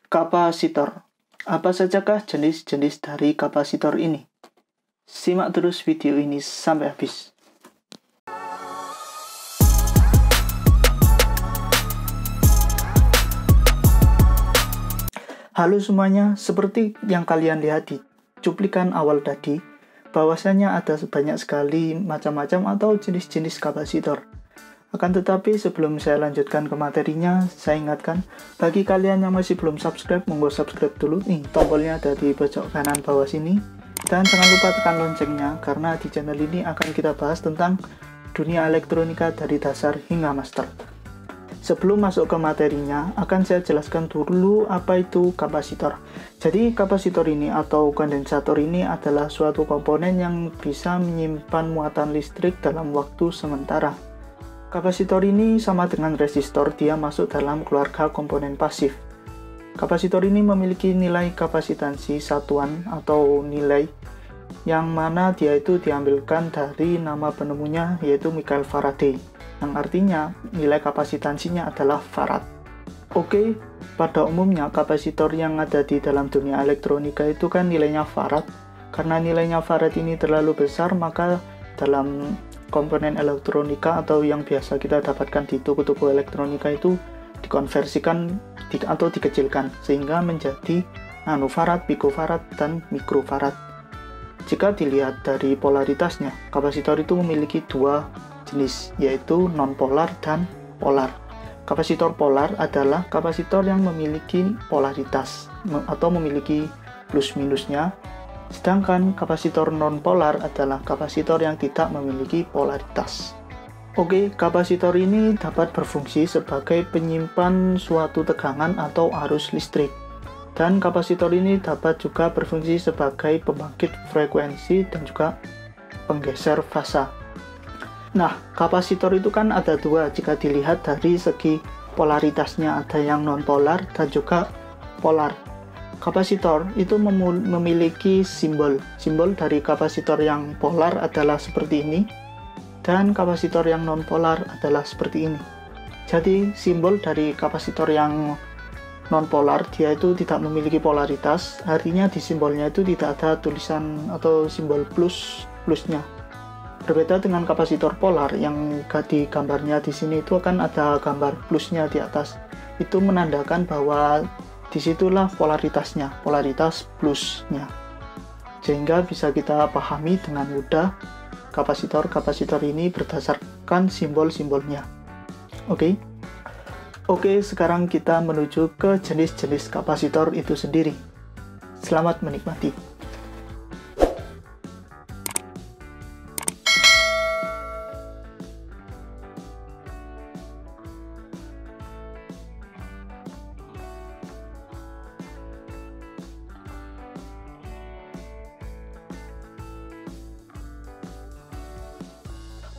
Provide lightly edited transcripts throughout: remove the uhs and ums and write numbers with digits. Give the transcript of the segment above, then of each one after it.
Kapasitor. Apa sajakah jenis-jenis dari kapasitor ini? Simak terus video ini sampai habis. Halo semuanya, seperti yang kalian lihat di cuplikan awal tadi, bahwasanya ada banyak sekali macam-macam atau jenis-jenis kapasitor. Akan tetapi sebelum saya lanjutkan ke materinya, saya ingatkan bagi kalian yang masih belum subscribe, monggo subscribe dulu. Nih, tombolnya ada di pojok kanan bawah sini. Dan jangan lupa tekan loncengnya, karena di channel ini akan kita bahas tentang dunia elektronika dari dasar hingga master. Sebelum masuk ke materinya, akan saya jelaskan dulu apa itu kapasitor. Jadi kapasitor ini atau kondensator ini adalah suatu komponen yang bisa menyimpan muatan listrik dalam waktu sementara. Kapasitor ini sama dengan resistor, dia masuk dalam keluarga komponen pasif. Kapasitor ini memiliki nilai kapasitansi satuan atau nilai yang mana dia itu diambilkan dari nama penemunya, yaitu Michael Faraday, yang artinya nilai kapasitansinya adalah farad. Oke, pada umumnya kapasitor yang ada di dalam dunia elektronika itu kan nilainya farad. Karena nilainya farad ini terlalu besar, maka dalam komponen elektronika atau yang biasa kita dapatkan di toko-toko elektronika itu dikonversikan atau dikecilkan sehingga menjadi nanofarad, picofarad, dan mikrofarad. Jika dilihat dari polaritasnya, kapasitor itu memiliki dua jenis, yaitu nonpolar dan polar. Kapasitor polar adalah kapasitor yang memiliki polaritas atau memiliki plus minusnya. Sedangkan kapasitor non-polar adalah kapasitor yang tidak memiliki polaritas. Oke, kapasitor ini dapat berfungsi sebagai penyimpan suatu tegangan atau arus listrik. Dan kapasitor ini dapat juga berfungsi sebagai pembangkit frekuensi dan juga penggeser fasa. Nah, kapasitor itu kan ada dua jika dilihat dari segi polaritasnya, ada yang non-polar dan juga polar. Kapasitor itu memiliki simbol. Simbol dari kapasitor yang polar adalah seperti ini, dan kapasitor yang non-polar adalah seperti ini. Jadi, simbol dari kapasitor yang non-polar, dia itu tidak memiliki polaritas, artinya di simbolnya itu tidak ada tulisan atau simbol plusnya. Berbeda dengan kapasitor polar yang di gambarnya di sini itu akan ada gambar plusnya di atas. Itu menandakan bahwa disitulah polaritasnya, polaritas plusnya. Sehingga bisa kita pahami dengan mudah kapasitor-kapasitor ini berdasarkan simbol-simbolnya. Oke, sekarang kita menuju ke jenis-jenis kapasitor itu sendiri. Selamat menikmati.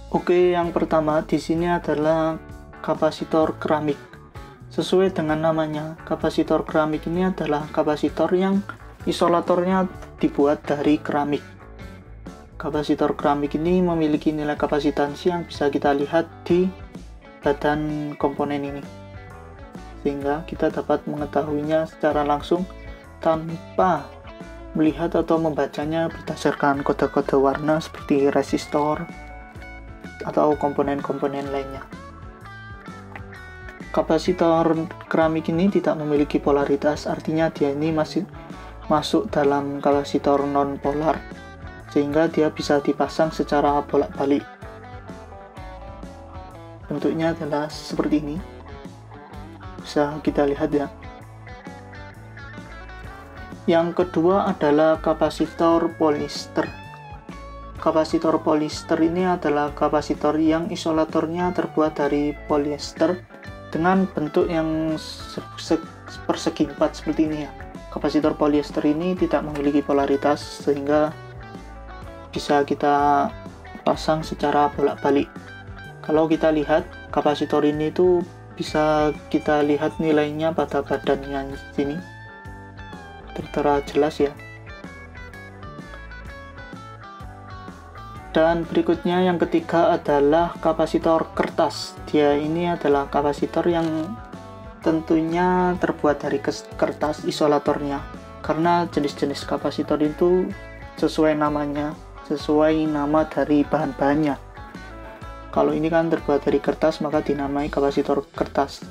Oke, yang pertama di sini adalah kapasitor keramik. Sesuai dengan namanya, kapasitor keramik ini adalah kapasitor yang isolatornya dibuat dari keramik. Kapasitor keramik ini memiliki nilai kapasitansi yang bisa kita lihat di badan komponen ini, sehingga kita dapat mengetahuinya secara langsung tanpa melihat atau membacanya berdasarkan kode-kode warna seperti resistor atau komponen-komponen lainnya. Kapasitor keramik ini tidak memiliki polaritas, artinya dia ini masih masuk dalam kapasitor non-polar, sehingga dia bisa dipasang secara bolak-balik. Bentuknya adalah seperti ini, bisa kita lihat ya. Yang kedua adalah kapasitor poliester. Kapasitor poliester ini adalah kapasitor yang isolatornya terbuat dari polyester dengan bentuk yang persegi 4 seperti ini ya. Kapasitor polyester ini tidak memiliki polaritas sehingga bisa kita pasang secara bolak-balik. Kalau kita lihat kapasitor ini tuh bisa kita lihat nilainya pada badannya sini. Tertera jelas ya. Dan berikutnya yang ketiga adalah kapasitor kertas. Dia ini adalah kapasitor yang tentunya terbuat dari kertas isolatornya, karena jenis-jenis kapasitor itu sesuai namanya, sesuai nama dari bahan-bahannya. Kalau ini kan terbuat dari kertas, maka dinamai kapasitor kertas.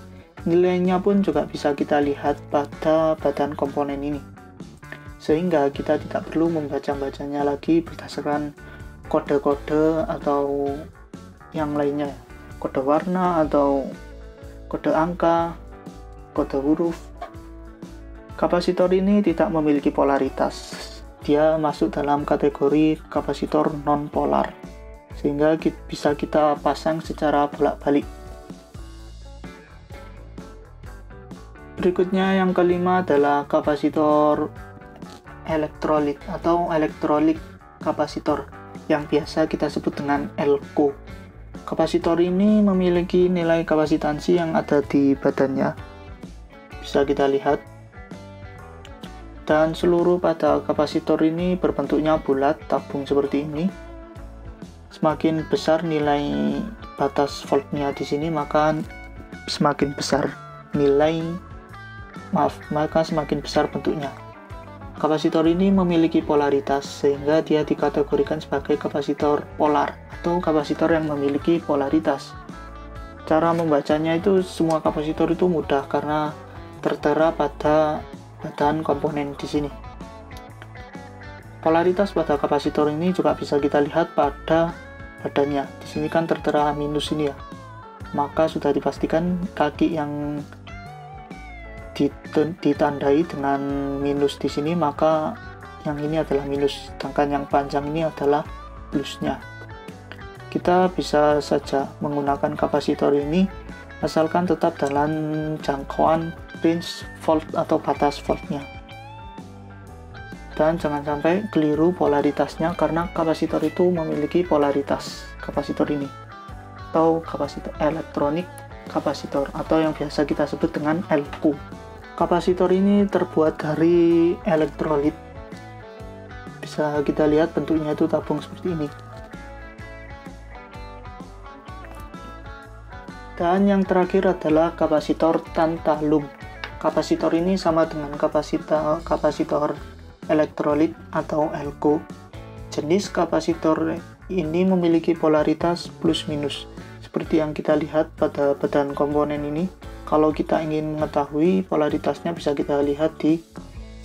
Nilainya pun juga bisa kita lihat pada badan komponen ini, sehingga kita tidak perlu membaca-bacanya lagi berdasarkan kode-kode atau yang lainnya, kode warna atau kode angka, kode huruf. Kapasitor ini tidak memiliki polaritas. Dia masuk dalam kategori kapasitor non-polar, sehingga bisa kita pasang secara bolak-balik. Berikutnya yang kelima adalah kapasitor elektrolit atau elektrolit kapasitor, yang biasa kita sebut dengan ELCO. Kapasitor ini memiliki nilai kapasitansi yang ada di badannya, bisa kita lihat. Dan seluruh pada kapasitor ini berbentuknya bulat, tabung seperti ini. Semakin besar nilai batas voltnya di sini, maka semakin besar bentuknya. Kapasitor ini memiliki polaritas, sehingga dia dikategorikan sebagai kapasitor polar atau kapasitor yang memiliki polaritas. Cara membacanya itu semua kapasitor itu mudah karena tertera pada badan komponen di sini. Polaritas pada kapasitor ini juga bisa kita lihat pada badannya. Di sini kan tertera minus ini ya. Maka sudah dipastikan kaki yang ditandai dengan minus di sini, maka yang ini adalah minus, sedangkan yang panjang ini adalah plusnya. Kita bisa saja menggunakan kapasitor ini asalkan tetap dalam jangkauan range volt atau batas voltnya. Dan jangan sampai keliru polaritasnya, karena kapasitor itu memiliki polaritas, kapasitor ini, atau kapasitor elektronik kapasitor, atau yang biasa kita sebut dengan ELCO. Kapasitor ini terbuat dari elektrolit. Bisa kita lihat bentuknya itu tabung seperti ini. Dan yang terakhir adalah kapasitor tantalum. Kapasitor ini sama dengan kapasitor elektrolit atau ELCO. Jenis kapasitor ini memiliki polaritas plus minus, seperti yang kita lihat pada badan komponen ini. Kalau kita ingin mengetahui polaritasnya, bisa kita lihat di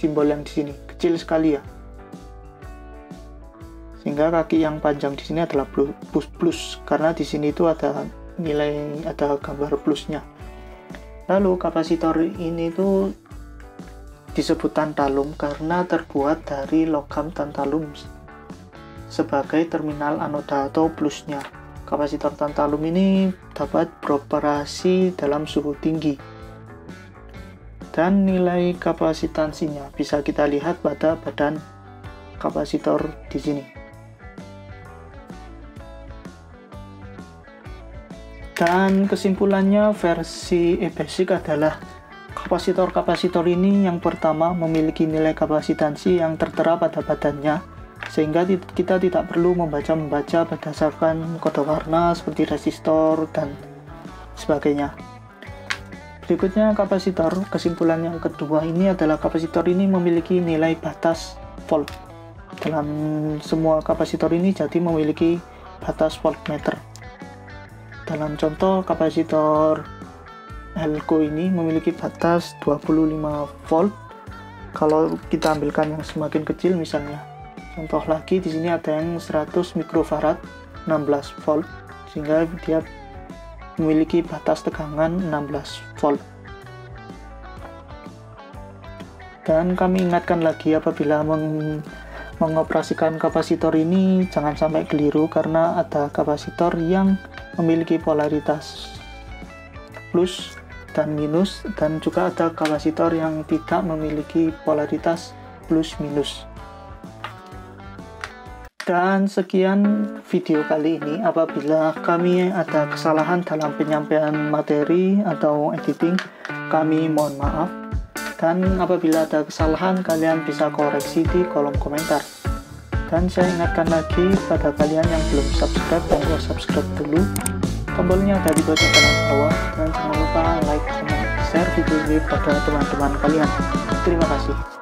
simbol yang di sini, kecil sekali ya. Sehingga kaki yang panjang di sini adalah plus, karena di sini itu ada gambar plusnya. Lalu kapasitor ini itu disebut tantalum karena terbuat dari logam tantalum sebagai terminal anoda atau plusnya. Kapasitor tantalum ini dapat beroperasi dalam suhu tinggi. Dan nilai kapasitansinya bisa kita lihat pada badan kapasitor di sini. Dan kesimpulannya, versi basic adalah kapasitor-kapasitor ini yang pertama memiliki nilai kapasitansi yang tertera pada badannya, sehingga kita tidak perlu membaca berdasarkan kode warna seperti resistor dan sebagainya. Berikutnya kapasitor, kesimpulan yang kedua ini adalah kapasitor ini memiliki nilai batas volt. Dalam semua kapasitor ini jadi memiliki batas voltmeter. Dalam contoh kapasitor ELCO ini memiliki batas 25 volt. Kalau kita ambilkan yang semakin kecil misalnya, contoh lagi di sini ada yang 100 mikrofarad 16 volt, sehingga dia memiliki batas tegangan 16 volt. Dan kami ingatkan lagi, apabila mengoperasikan kapasitor ini jangan sampai keliru, karena ada kapasitor yang memiliki polaritas plus dan minus, dan juga ada kapasitor yang tidak memiliki polaritas plus minus. Dan sekian video kali ini. Apabila kami ada kesalahan dalam penyampaian materi atau editing, kami mohon maaf. Dan apabila ada kesalahan, kalian bisa koreksi di kolom komentar. Dan saya ingatkan lagi pada kalian yang belum subscribe, monggo subscribe dulu. Tombolnya ada di bagian kanan bawah. Dan jangan lupa like, comment, share video ini pada teman-teman kalian. Terima kasih.